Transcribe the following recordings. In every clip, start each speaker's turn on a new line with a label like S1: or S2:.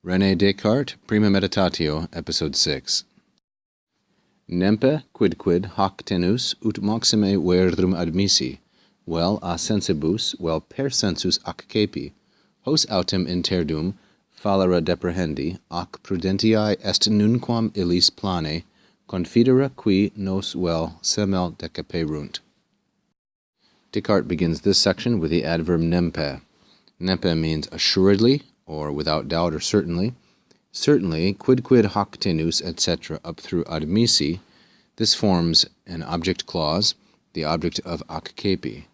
S1: René Descartes, Prima Meditatio, Episode 6. Nempe quidquid hoc tenus ut maxime verum admissi, vel a sensibus, vel per sensus ac capi, hos autem interdum fallere deprehendi, ac prudentiae est nunquam illis plane, confidere qui nos vel semel decaperunt. Descartes begins this section with the adverb nempe. Nempe means assuredly, or without doubt or certainly. Certainly, quidquid hoc tenus, etc., up through admissi. This forms an object clause, the object of ac capi.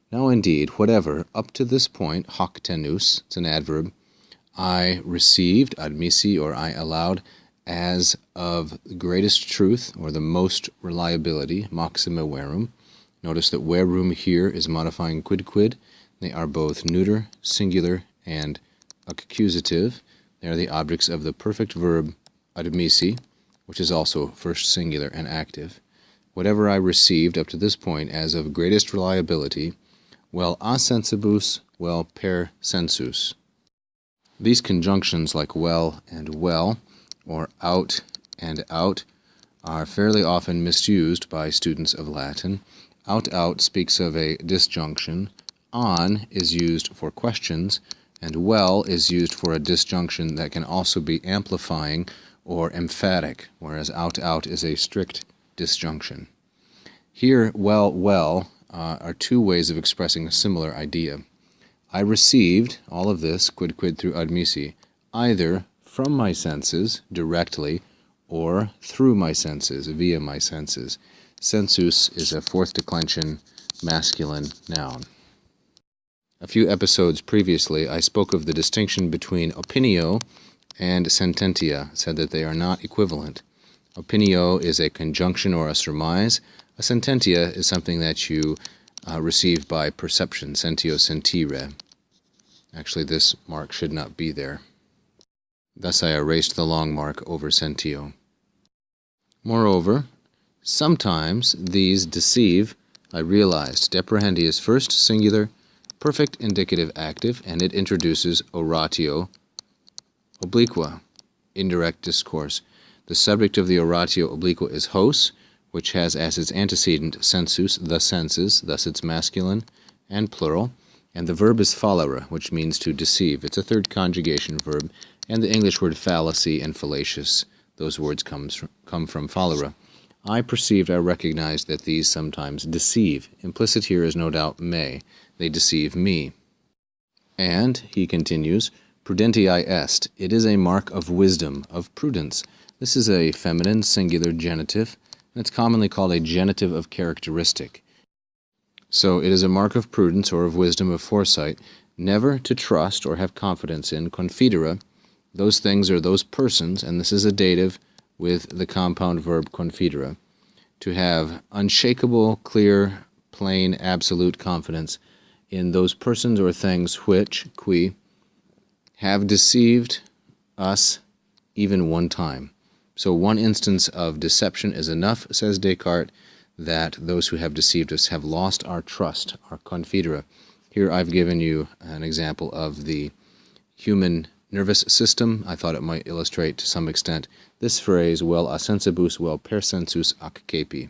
S1: Now indeed, whatever, up to this point, hoc tenus, it's an adverb, I received, admissi, or I allowed, as of the greatest truth, or the most reliability, maxime verum. Notice that verum here is modifying quidquid. They are both neuter, singular, and accusative. They are the objects of the perfect verb admissi, which is also first singular and active. Whatever I received up to this point as of greatest reliability, vel a sensibus, vel per sensus. These conjunctions like well and well, or out and out, are fairly often misused by students of Latin. Out speaks of a disjunction. On is used for questions, and well is used for a disjunction that can also be amplifying or emphatic, whereas out is a strict disjunction. Here, well are two ways of expressing a similar idea. I received all of this, quidquid through admissi, either from my senses, directly, or through my senses, via my senses. Sensus is a fourth declension masculine noun. A few episodes previously, I spoke of the distinction between opinio and sententia, said that they are not equivalent. Opinio is a conjunction or a surmise. A sententia is something that you receive by perception, sentio sentire. Actually, this mark should not be there. Thus I erased the long mark over sentio. Moreover, sometimes these deceive, I realized. Deprehendi is first singular, perfect indicative active, and it introduces oratio obliqua, indirect discourse. The subject of the oratio obliqua is hos, which has as its antecedent sensus, the senses, thus it's masculine and plural, and the verb is fallere, which means to deceive. It's a third conjugation verb, and the English word fallacy and fallacious, those words come from fallere. I perceived, I recognized that these sometimes deceive. Implicit here is no doubt may. They deceive me. And, he continues, prudentiae est. It is a mark of wisdom, of prudence. This is a feminine singular genitive, and it's commonly called a genitive of characteristic. So it is a mark of prudence or of wisdom, of foresight, never to trust or have confidence in, confidere, those things or those persons, and this is a dative with the compound verb confidere, to have unshakable, clear, plain, absolute confidence in those persons or things which, qui, have deceived us even one time. So one instance of deception is enough, says Descartes, that those who have deceived us have lost our trust, our confidere. Here I've given you an example of the human nervous system. I thought it might illustrate to some extent this phrase, vel a sensibus, vel per sensus ac capi.